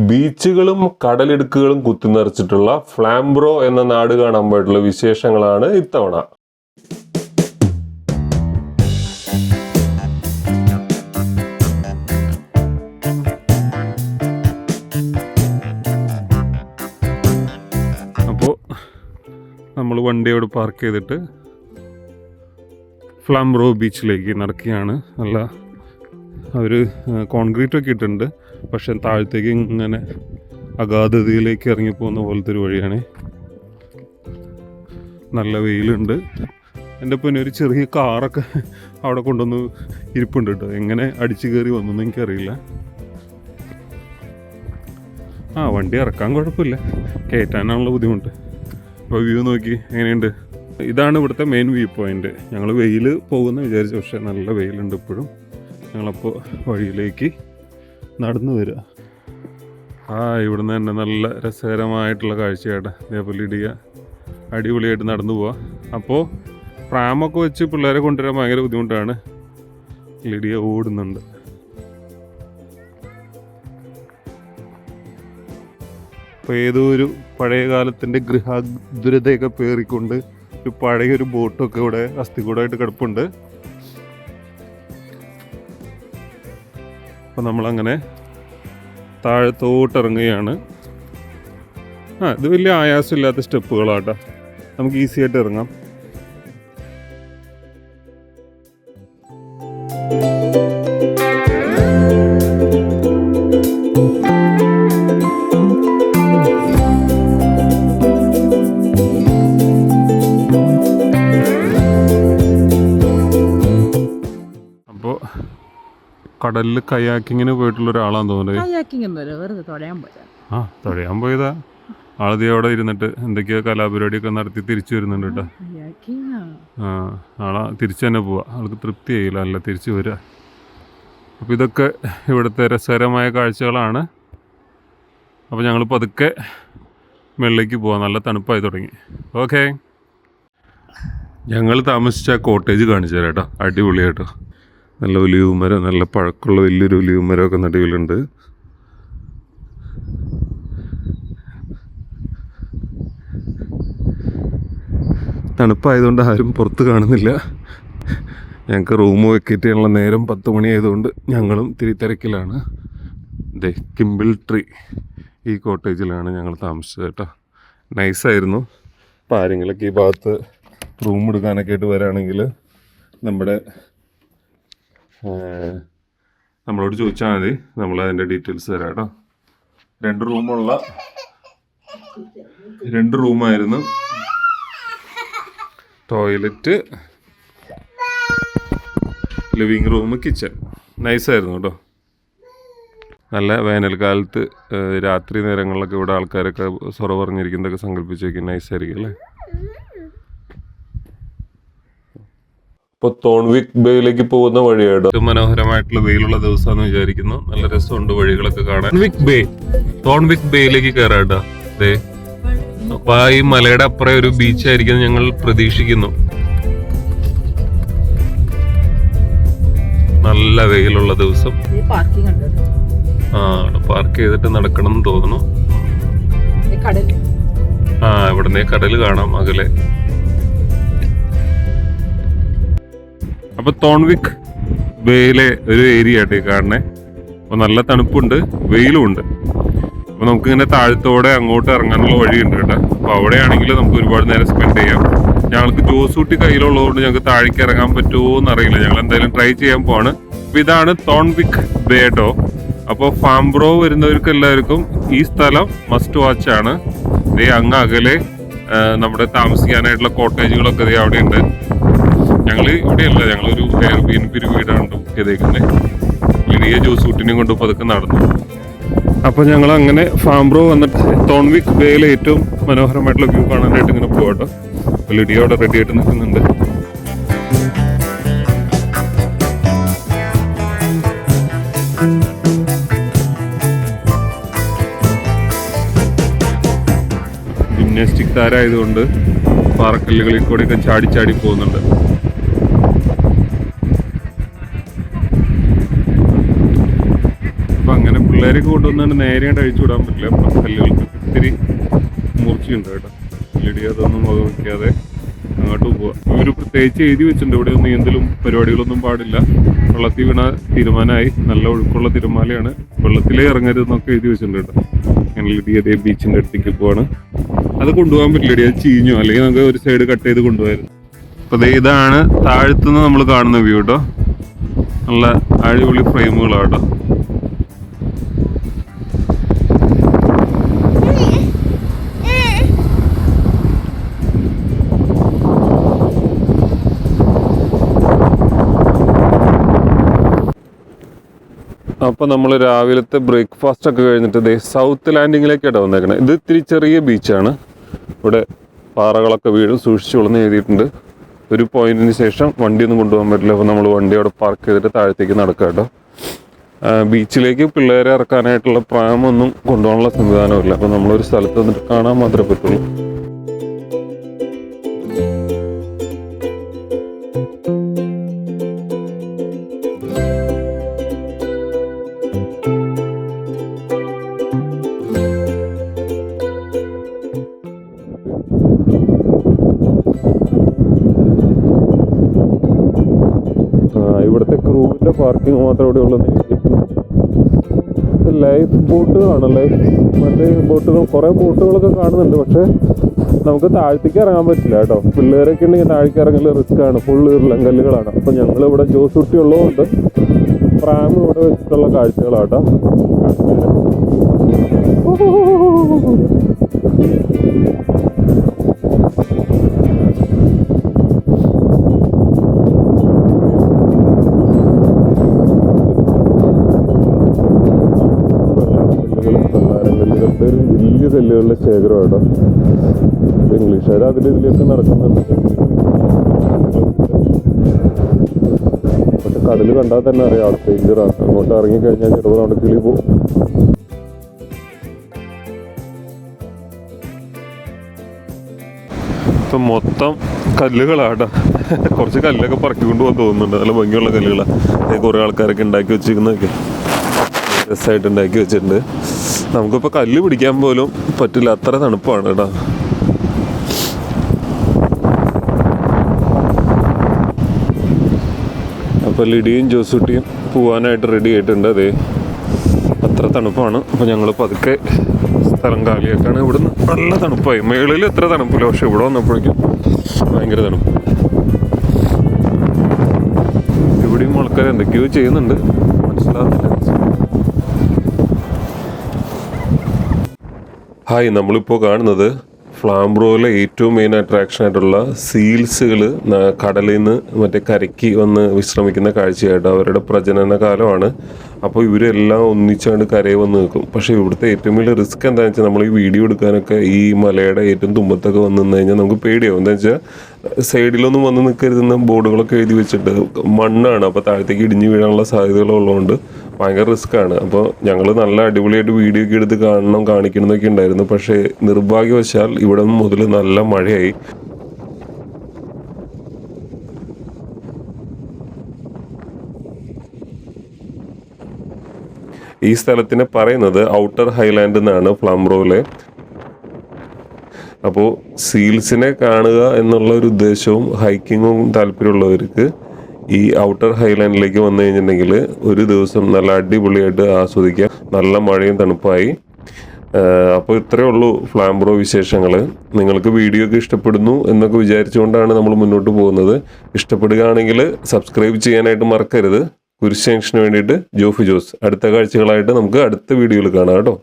ബീച്ചുകളും കടലിടുക്കുകളും കുത്തിനിറച്ചിട്ടുള്ള ഫ്ലാംബ്രോ എന്ന നാട് കാണാൻ പോയിട്ടുള്ള വിശേഷങ്ങളാണ് ഇത്തവണ. അപ്പോൾ നമ്മൾ വണ്ടി അവിടെ പാർക്ക് ചെയ്തിട്ട് ഫ്ലാംബ്രോ ബീച്ചിലേക്ക് നടക്കുകയാണ്. നല്ല അവർ കോൺക്രീറ്റ് ഒക്കെ ഇട്ടിട്ടുണ്ട്, പക്ഷെ താഴത്തേക്ക് ഇങ്ങനെ അഗാധതയിലേക്ക് ഇറങ്ങിപ്പോകുന്ന പോലത്തെ ഒരു വഴിയാണ്. നല്ല വെയിലുണ്ട്. എൻ്റെ പിന്നെ ഒരു ചെറിയ കാറൊക്കെ അവിടെ കൊണ്ടുവന്ന് ഇരിപ്പുണ്ട് കേട്ടോ. എങ്ങനെ അടിച്ചു കയറി വന്നെന്ന് എനിക്കറിയില്ല. വണ്ടി ഇറക്കാൻ കുഴപ്പമില്ല, കയറ്റാനാണുള്ള ബുദ്ധിമുട്ട്. അപ്പോൾ വ്യൂ നോക്കി എങ്ങനെയുണ്ട്. ഇതാണ് ഇവിടുത്തെ മെയിൻ വ്യൂ പോയിൻ്റ്. ഞങ്ങൾ വെയിൽ പോകുമെന്ന് വിചാരിച്ചു, പക്ഷേ നല്ല വെയിലുണ്ട് ഇപ്പോഴും. ഞങ്ങളപ്പോൾ വഴിയിലേക്ക് നടന്നു വരിക. ഇവിടുന്ന് തന്നെ നല്ല രസകരമായിട്ടുള്ള കാഴ്ചയായിട്ട് അതേപോലെ ഇടിയ അടിപൊളിയായിട്ട് നടന്നു പോവാം. അപ്പോൾ പ്രാമൊക്കെ വെച്ച് പിള്ളേരെ കൊണ്ടുവരാൻ ഭയങ്കര ബുദ്ധിമുട്ടാണ്. ലിഡിയ ഓടുന്നുണ്ട്. അപ്പോൾ ഏതോ ഒരു പഴയ കാലത്തിൻ്റെ ഗൃഹാതുരതയൊക്കെ പേറിക്കൊണ്ട് ഒരു പഴയൊരു ബോട്ടൊക്കെ ഇവിടെ അസ്ഥികൂടമായിട്ട് കിടപ്പുണ്ട്. അപ്പോൾ നമ്മളങ്ങനെ താഴത്തോട്ടിറങ്ങുകയാണ്. ഇത് വലിയ ആയാസമില്ലാത്ത സ്റ്റെപ്പുകളാട്ടോ, നമുക്ക് ഈസി ആയിട്ട് ഇറങ്ങാം. അപ്പോൾ കടലിൽ കയാക്കിങ്ങിന് പോയിട്ടുള്ള ഒരാളാന്ന് തോന്നുന്നത്. തുഴയാൻ പോയതാ. ആളതി അവിടെ ഇരുന്നിട്ട് എന്തൊക്കെയോ കലാപരിപാടിയൊക്കെ നടത്തി തിരിച്ചു വരുന്നുണ്ട് കേട്ടോ. ആളാ തിരിച്ചു തന്നെ പോവാ. ആൾക്ക് തൃപ്തി ആയില്ല, അല്ല തിരിച്ചു വരിക. അപ്പോൾ ഇതൊക്കെ ഇവിടുത്തെ രസകരമായ കാഴ്ചകളാണ്. അപ്പോൾ ഞങ്ങൾ പതുക്കെ മുകളിലേക്ക് പോവാം. നല്ല തണുപ്പായി തുടങ്ങി. ഓക്കെ, ഞങ്ങൾ താമസിച്ച കോട്ടേജ് കാണിച്ചു തരാം കേട്ടോ. അടിപൊളിയായിട്ടോ. നല്ല ഒലിവ് മരം, നല്ല പഴക്കമുള്ള വലിയൊരു ഒലിവ് മരമൊക്കെ നടുവിലുണ്ട്. തണുപ്പായതുകൊണ്ട് ആരും പുറത്ത് കാണുന്നില്ല. ഞങ്ങൾക്ക് റൂം വെക്കേറ്റ് ചെയ്യാനുള്ള നേരം 10 മണി ആയതുകൊണ്ട് ഞങ്ങളും തിരക്കിലാണ്. കിംബിൾ ട്രീ ഈ കോട്ടേജിലാണ് ഞങ്ങൾ താമസിച്ചത് കേട്ടോ. നൈസായിരുന്നു. അപ്പോൾ ആരെങ്കിലൊക്കെ ഈ ഭാഗത്ത് റൂം എടുക്കാനൊക്കെ ആയിട്ട് വരാണെങ്കിൽ നമ്മളോട് ചോദിച്ചാൽ മതി, നമ്മൾ അതിൻ്റെ ഡീറ്റെയിൽസ് തരാം കേട്ടോ. 2 റൂമായിരുന്നു. Toilet, living room, kitchen. നൈസായിരുന്നു കേട്ടോ. നല്ല വേനൽക്കാലത്ത് രാത്രി നേരങ്ങളിലൊക്കെ ഇവിടെ ആൾക്കാരൊക്കെ സൊറ പറഞ്ഞിരിക്കുന്നതൊക്കെ സങ്കല്പിച്ച് വയ്ക്കും. നൈസായിരിക്കും അല്ലേ. ഇപ്പോൾ തോൺവിക് ബേയിലേക്ക് പോകുന്ന വഴിയായിട്ട് മനോഹരമായിട്ടുള്ള വെയിലുള്ള ദിവസമാണെന്ന് വിചാരിക്കുന്നു. നല്ല രസമുണ്ട് വഴികളൊക്കെ കാണാൻ. തോൺവിക് ബേയിലേക്ക് കയറാട്ടോ. അപ്പൊ ഈ മലയുടെ അപ്പുറം ഒരു ബീച്ചായിരിക്കും ഞങ്ങൾ പ്രതീക്ഷിക്കുന്നു. നല്ല വെയിലുള്ള ദിവസം. പാർക്ക് ചെയ്തിട്ട് നടക്കണം എന്ന് തോന്നുന്നു. ഇവിടുന്ന് കടല് കാണാം അകലെ. അപ്പൊ തോൺവിക് ബേയിലെ ഒരു ഏരിയ ആയിട്ട് കാണണേ. അപ്പൊ നല്ല തണുപ്പുണ്ട്, വെയിലും ഉണ്ട്. അപ്പൊ നമുക്കിങ്ങനെ താഴത്തോടെ അങ്ങോട്ട് ഇറങ്ങാനുള്ള വഴിയുണ്ട് കേട്ടോ. അപ്പൊ അവിടെയാണെങ്കിൽ നമുക്ക് ഒരുപാട് നേരം സ്പെൻഡ് ചെയ്യാം. ഞങ്ങൾക്ക് ജോസൂട്ടി കയ്യിലുള്ളതുകൊണ്ട് ഞങ്ങൾക്ക് താഴേക്ക് ഇറങ്ങാൻ പറ്റുമോ എന്നറിയില്ല. ഞങ്ങൾ എന്തായാലും ട്രൈ ചെയ്യാൻ പോവാണ്. അപ്പൊ ഇതാണ് തോൺവിക് ബേ കേട്ടോ. അപ്പോൾ ഫാംബ്രോ വരുന്നവർക്ക് എല്ലാവർക്കും ഈ സ്ഥലം മസ്റ്റ് വാച്ച് ആണ്. അങ്ങ് അകലെ നമ്മുടെ താമസിക്കാനായിട്ടുള്ള കോട്ടേജുകളൊക്കെ അവിടെ ഉണ്ട്. ഞങ്ങൾ ഇവിടെയല്ല, ഞങ്ങളൊരു എയർബിഎൻബി വീടാണ് ബുക്ക് ചെയ്തേക്കുന്നത്. ലിഡിയ ജോസൂട്ടിനെയും കൊണ്ട് പതുക്കെ നടന്നു. അപ്പോൾ ഞങ്ങൾ അങ്ങനെ ഫാംബ്രോ വന്നിട്ട് തോൺവിക് ബേയിലെ ഏറ്റവും മനോഹരമായിട്ടുള്ള വ്യൂ കാണാനായിട്ട് ഇങ്ങനെ പോകട്ടോ. ലിഡിയ അവിടെ റെഡി ആയിട്ട് നിൽക്കുന്നുണ്ട്. ജിംനാസ്റ്റിക് താരമായതുകൊണ്ട് പാറക്കല്ലുകളിൽ കൂടെയൊക്കെ ചാടി പോകുന്നുണ്ട്. അപ്പം അങ്ങനെ പിള്ളേർ പിള്ളേരൊക്കെ കൊണ്ടുവന്നാണ് നേരെയായിട്ട് അഴിച്ചു വിടാൻ പറ്റില്ല. അപ്പം കല്ലുകൾക്ക് ഇത്തിരി മൂർച്ചയുണ്ട് കേട്ടോ. ഇല്ലടി അതൊന്നും മുഖം വയ്ക്കാതെ അങ്ങോട്ട് പോവുക. ഇവർ പ്രത്യേകിച്ച് എഴുതി വെച്ചിട്ടുണ്ട് ഇവിടെ നീന്തലും പരിപാടികളൊന്നും പാടില്ല. വെള്ളത്തിൽ വീണ തീരുമാനമായി, നല്ല ഒഴുക്കുള്ള തിരമാലയാണ്, വെള്ളത്തിലേ ഇറങ്ങരുതെന്നൊക്കെ എഴുതി വെച്ചിട്ടുണ്ട് കേട്ടോ. അങ്ങനെ ലിഡി അതേ ബീച്ചിൻ്റെ അടുത്തേക്ക് പോവാണ്. അത് കൊണ്ടുപോകാൻ പറ്റില്ലടി, അത് ചീഞ്ഞു, അല്ലെങ്കിൽ നമുക്ക് ഒരു സൈഡ് കട്ട് ചെയ്ത് കൊണ്ടുപോയായിരുന്നു. അപ്പോൾ ദേ ഇതാണ് താഴത്തുനിന്ന് നമ്മൾ കാണുന്ന വ്യൂ കേട്ടോ. നല്ല അടിപൊളി ഫ്രെയിമുകളാട്ടോ. അപ്പോൾ നമ്മൾ രാവിലത്തെ ബ്രേക്ക്ഫാസ്റ്റ് ഒക്കെ കഴിഞ്ഞിട്ട് ദേ സൗത്ത് ലാൻഡിങ്ങിലേക്കാണ് വന്നേക്കണേ. ഇത് ഇത്തിരി ചെറിയ ബീച്ചാണ്. ഇവിടെ പാറകളൊക്കെ വീഴും, സൂക്ഷിച്ചോളെന്ന് എഴുതിയിട്ടുണ്ട്. ഒരു പോയിന്റിന് ശേഷം വണ്ടിയൊന്നും കൊണ്ടുപോകാൻ പറ്റില്ല. അപ്പോൾ നമ്മൾ വണ്ടി അവിടെ പാർക്ക് ചെയ്തിട്ട് താഴത്തേക്ക് നടക്കാം കേട്ടോ. ബീച്ചിലേക്ക് പിള്ളേരെ ഇറക്കാനായിട്ടുള്ള പ്രാമൊന്നും കൊണ്ടുപോകാനുള്ള സംവിധാനമില്ല. അപ്പോൾ നമ്മളൊരു സ്ഥലത്ത് വന്നിട്ട് കാണാൻ മാത്രമേ പറ്റുള്ളൂ. ഇവിടുത്തെ ക്രൂവിൻ്റെ പാർക്കിംഗ് മാത്രം ഇവിടെ ഉള്ളതെന്ന് എഴുതിയിട്ടുണ്ട്. ലൈഫ് ബോട്ടുകളാണ്, മറ്റേ ബോട്ടുകൾ, കുറേ ബോട്ടുകളൊക്കെ കാണുന്നുണ്ട്. പക്ഷേ നമുക്ക് താഴത്തേക്ക് ഇറങ്ങാൻ പറ്റില്ല കേട്ടോ. പിള്ളേരൊക്കെ ഉണ്ടെങ്കിൽ താഴേക്ക് ഇറങ്ങൽ റിസ്ക് ആണ്, ഫുള്ള് ഉരുളങ്കല്ലുകളാണ്. അപ്പം ഞങ്ങളിവിടെ ജോസൂട്ടി ഉള്ളതുകൊണ്ട് പ്രാം ഇവിടെ വെച്ചിട്ടുള്ള കാഴ്ചകളാട്ടോ. വലിയ കല്ലുകളുടെ ശേഖരം കേട്ടോ. ഇംഗ്ലീഷുകാർ ഇതിലൊക്കെ നടക്കുന്നുണ്ട്. പക്ഷെ കടല് കണ്ടാൽ തന്നെ അറിയാം അവിടെ ഡേഞ്ചറാണ്. അങ്ങോട്ട് ഇറങ്ങിക്കഴിഞ്ഞാൽ ചിലപ്പോൾ നമ്മുടെ കിളി പോകും. ഇപ്പം മൊത്തം കല്ലുകളാട്ടോ. കുറച്ച് കല്ലൊക്കെ പറക്കിക്കൊണ്ട് പോകാൻ തോന്നുന്നുണ്ട്. നല്ല ഭംഗിയുള്ള കല്ലുകളാണ്. കുറേ ആൾക്കാരൊക്കെ ഉണ്ടാക്കി വെച്ചിരിക്കുന്നതൊക്കെ രസമായിട്ട് ഉണ്ടാക്കി വെച്ചിട്ടുണ്ട്. നമുക്കിപ്പോൾ കല്ല് പിടിക്കാൻ പോലും പറ്റില്ല, അത്ര തണുപ്പാണ് കേട്ടോ. അപ്പോൾ ലിഡിയും ജോസൂട്ടിയും പോകാനായിട്ട് റെഡി ആയിട്ടുണ്ട്. അതേ അത്ര തണുപ്പാണ്. അപ്പോൾ ഞങ്ങൾ പതുക്കെ സ്ഥലം കാലിയാക്കാണ്. ഇവിടുന്ന് നല്ല തണുപ്പായി. മേളിൽ എത്ര തണുപ്പില്ല, പക്ഷെ ഇവിടെ വന്നപ്പോഴേക്കും ഭയങ്കര തണുപ്പ്. ഇവിടെയും ആൾക്കാർ എന്തൊക്കെയോ ചെയ്യുന്നുണ്ട്, മനസ്സിലാകുന്നില്ല. ഹായ്, നമ്മളിപ്പോൾ കാണുന്നത് ഫ്ലാംബ്രോയിലെ ഏറ്റവും മെയിൻ അട്രാക്ഷൻ ആയിട്ടുള്ള സീൽസുകൾ കടലിൽ നിന്ന് മറ്റേ കരയ്ക്ക് വന്ന് വിശ്രമിക്കുന്ന കാഴ്ചയായിട്ട്. അവരുടെ പ്രജനന കാലമാണ്. അപ്പോൾ ഇവരെല്ലാം ഒന്നിച്ചാണ്ട് കരയിൽ വന്ന് നിൽക്കും. പക്ഷേ ഇവിടുത്തെ ഏറ്റവും വലിയ റിസ്ക് എന്താണെന്ന് വെച്ചാൽ നമ്മൾ ഈ വീഡിയോ എടുക്കാനൊക്കെ ഈ മലയുടെ ഏറ്റവും തുമ്പത്തൊക്കെ വന്ന് നിന്ന് കഴിഞ്ഞാൽ നമുക്ക് പേടിയാവും. എന്താ വെച്ചാൽ സൈഡിലൊന്നും വന്ന് നിൽക്കരുതെന്ന് ബോർഡുകളൊക്കെ എഴുതി വെച്ചിട്ട് മണ്ണാണ്. അപ്പോൾ താഴത്തേക്ക് ഇടിഞ്ഞു വീഴാനുള്ള സാധ്യതകളുള്ളതുകൊണ്ട് ഭയങ്കര റിസ്ക്കാണ്. അപ്പോൾ ഞങ്ങൾ നല്ല അടിപൊളിയായിട്ട് വീഡിയോ ഒക്കെ എടുത്ത് കാണിക്കണമെന്നൊക്കെ ഉണ്ടായിരുന്നു. പക്ഷേ നിർഭാഗ്യവശാൽ ഇവിടെ മുതൽ നല്ല മഴയായി. ഈ സ്ഥലത്തിനെ പറയുന്നത് ഔട്ടർ ഹൈലാൻഡ് എന്നാണ്, ഫ്ലാംബ്രോയിലെ. അപ്പോൾ സീൽസിനെ കാണുക എന്നുള്ള ഒരു ഉദ്ദേശവും ഹൈക്കിങ്ങും താല്പര്യമുള്ളവർക്ക് ഈ ഔട്ടർ ഹൈലാൻഡിലേക്ക് വന്നു കഴിഞ്ഞിട്ടുണ്ടെങ്കിൽ ഒരു ദിവസം നല്ല അടിപൊളിയായിട്ട് ആസ്വദിക്കാം. നല്ല മഴയും തണുപ്പായി. അപ്പോൾ ഇത്രയേ ഉള്ളൂ ഫ്ലാംബ്രോ വിശേഷങ്ങൾ. നിങ്ങൾക്ക് വീഡിയോ ഒക്കെ ഇഷ്ടപ്പെടുന്നു എന്നൊക്കെ വിചാരിച്ചുകൊണ്ടാണ് നമ്മൾ മുന്നോട്ട് പോകുന്നത്. ഇഷ്ടപ്പെടുകയാണെങ്കിൽ സബ്സ്ക്രൈബ് ചെയ്യാനായിട്ട് മറക്കരുത്. കുരിശ് ജംഗ്ഷന് വേണ്ടിയിട്ട് ജോഫി ജോസ്. അടുത്ത കാഴ്ചകളായിട്ട് നമുക്ക് അടുത്ത വീഡിയോയിൽ കാണാം കേട്ടോ.